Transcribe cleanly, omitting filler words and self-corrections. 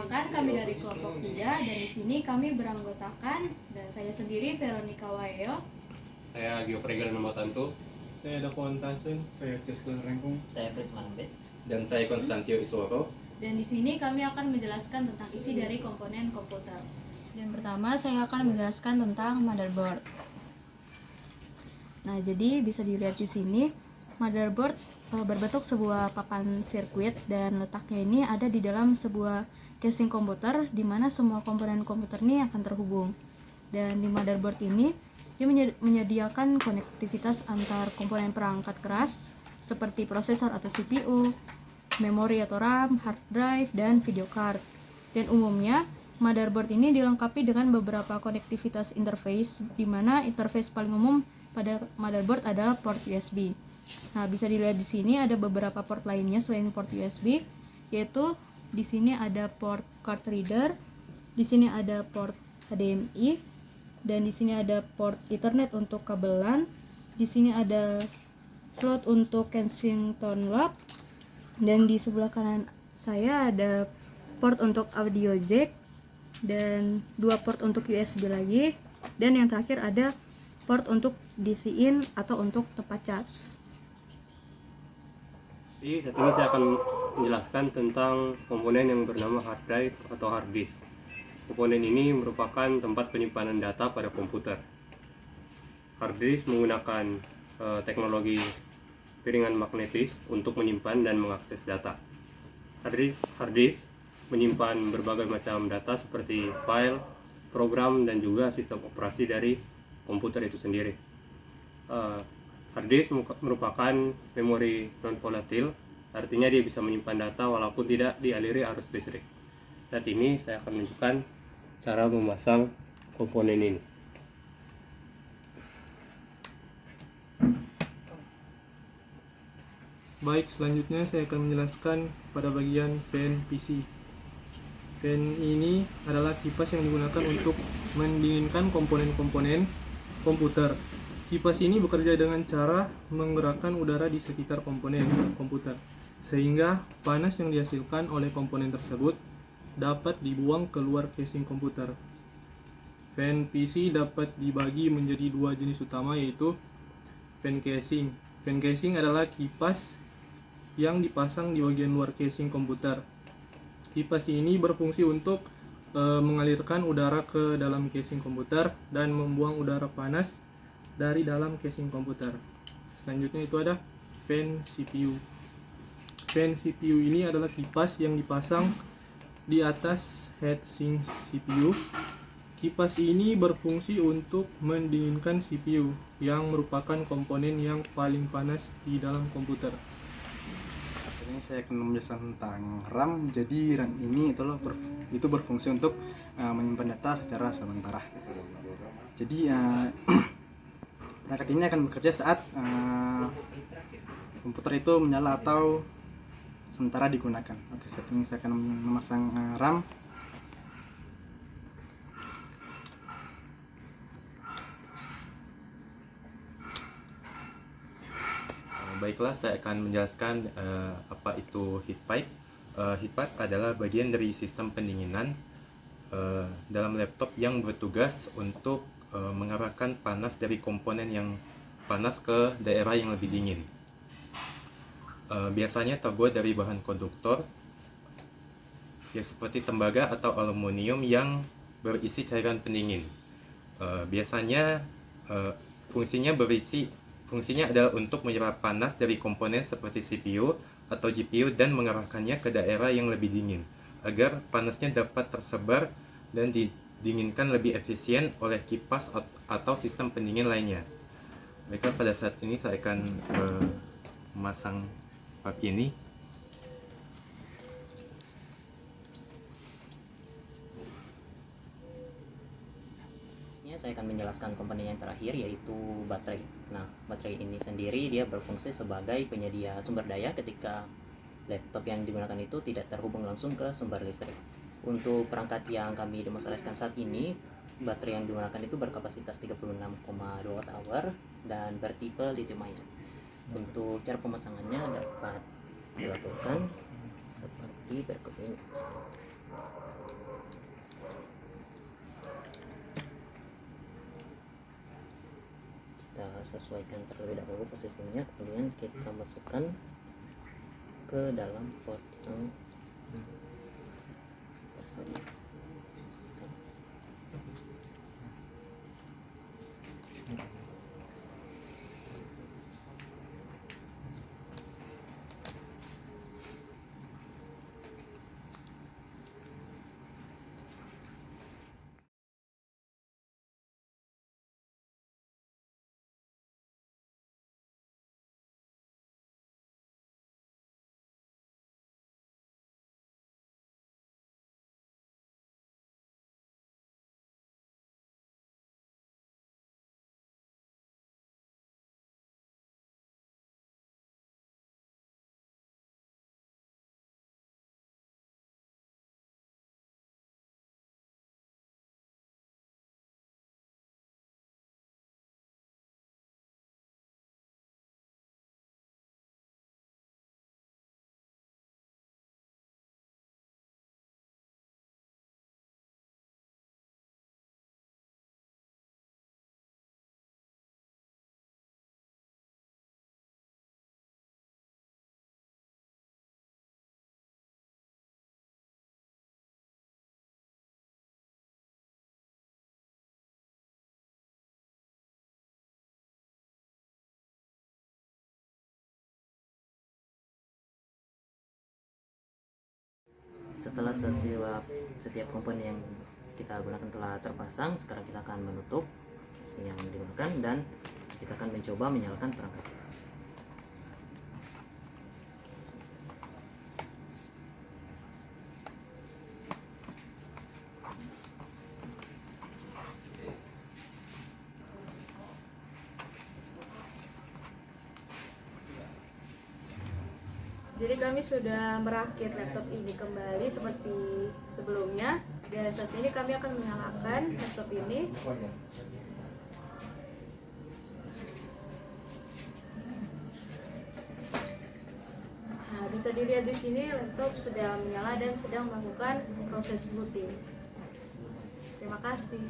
Perkenalkan, kami dari kelompok 3 dan di sini kami beranggotakan dan saya sendiri Veronica Wayo. Saya Gio Pregal Tantu. Saya Dako Antasen. Saya Ceskla Rengkung. Saya Fritz Manambe. Dan saya Konstantio Isworo. Dan di sini kami akan menjelaskan tentang isi dari komponen komputer. Dan pertama saya akan menjelaskan tentang motherboard. Nah, jadi bisa dilihat di sini motherboard berbentuk sebuah papan sirkuit dan letaknya ini ada di dalam sebuah casing komputer di mana semua komponen komputer ini akan terhubung. Dan di motherboard ini dia menyediakan konektivitas antar komponen perangkat keras seperti prosesor atau CPU, memori atau RAM, hard drive, dan video card. Dan umumnya motherboard ini dilengkapi dengan beberapa konektivitas interface di mana interface paling umum pada motherboard adalah port USB. Nah, bisa dilihat di sini ada beberapa port lainnya selain port USB, yaitu di sini ada port card reader, di sini ada port HDMI, dan di sini ada port Ethernet untuk kabel LAN. Di sini ada slot untuk Kensington lock, dan di sebelah kanan saya ada port untuk audio jack dan 2 port untuk USB lagi, dan yang terakhir ada port untuk DC in atau untuk tempat charge. Jadi saat ini saya akan menjelaskan tentang komponen yang bernama hard drive atau hard disk. Komponen ini merupakan tempat penyimpanan data pada komputer. Hard disk menggunakan teknologi piringan magnetis untuk menyimpan dan mengakses data. Hard disk menyimpan berbagai macam data seperti file, program, dan juga sistem operasi dari komputer itu sendiri. Hard disk merupakan memori non-volatil, artinya dia bisa menyimpan data walaupun tidak dialiri arus listrik. Saat ini saya akan menunjukkan cara memasang komponen ini. Baik, selanjutnya saya akan menjelaskan pada bagian fan PC. Fan ini adalah kipas yang digunakan untuk mendinginkan komponen-komponen komputer. Kipas ini bekerja dengan cara menggerakkan udara di sekitar komponen komputer, sehingga panas yang dihasilkan oleh komponen tersebut dapat dibuang keluar casing komputer. Fan PC dapat dibagi menjadi 2 jenis utama, yaitu fan casing. Fan casing adalah kipas yang dipasang di bagian luar casing komputer. Kipas ini berfungsi untuk mengalirkan udara ke dalam casing komputer dan membuang udara panas dari dalam casing komputer. Selanjutnya itu ada fan CPU. Fan CPU ini adalah kipas yang dipasang di atas heatsink CPU. Kipas ini berfungsi untuk mendinginkan CPU yang merupakan komponen yang paling panas di dalam komputer. Ini saya akan menjelaskan tentang RAM. Jadi RAM ini itu berfungsi untuk menyimpan data secara sementara. Jadi perangkat ini akan bekerja saat komputer itu menyala atau sementara digunakan. Oke, saat ini saya akan memasang RAM. Baiklah, saya akan menjelaskan apa itu heat pipe. Heat pipe adalah bagian dari sistem pendinginan dalam laptop yang bertugas untuk mengarahkan panas dari komponen yang panas ke daerah yang lebih dingin. Biasanya terbuat dari bahan konduktor ya seperti tembaga atau aluminium yang berisi cairan pendingin. Biasanya fungsinya adalah untuk menyerap panas dari komponen seperti CPU atau GPU dan mengarahkannya ke daerah yang lebih dingin agar panasnya dapat tersebar dan didinginkan lebih efisien oleh kipas atau sistem pendingin lainnya. Baiklah, pada saat ini saya akan memasang pipe ini. Saya akan menjelaskan komponen yang terakhir, yaitu baterai. Nah, baterai ini sendiri dia berfungsi sebagai penyedia sumber daya ketika laptop yang digunakan itu tidak terhubung langsung ke sumber listrik. Untuk perangkat yang kami demonstrasikan saat ini, baterai yang digunakan itu berkapasitas 36,2 Wh dan bertipe lithium ion. Untuk cara pemasangannya dapat dilakukan seperti berikut ini. Kita sesuaikan terlebih dahulu posisinya, kemudian kita masukkan ke dalam pot yang tersedia. Setelah setiap komponen yang kita gunakan telah terpasang, sekarang kita akan menutup casing yang digunakan dan kita akan mencoba menyalakan perangkat. Jadi kami sudah merakit laptop ini kembali seperti sebelumnya, dan saat ini kami akan menyalakan laptop ini. Nah, bisa dilihat di sini laptop sudah menyala dan sedang melakukan proses booting. Terima kasih.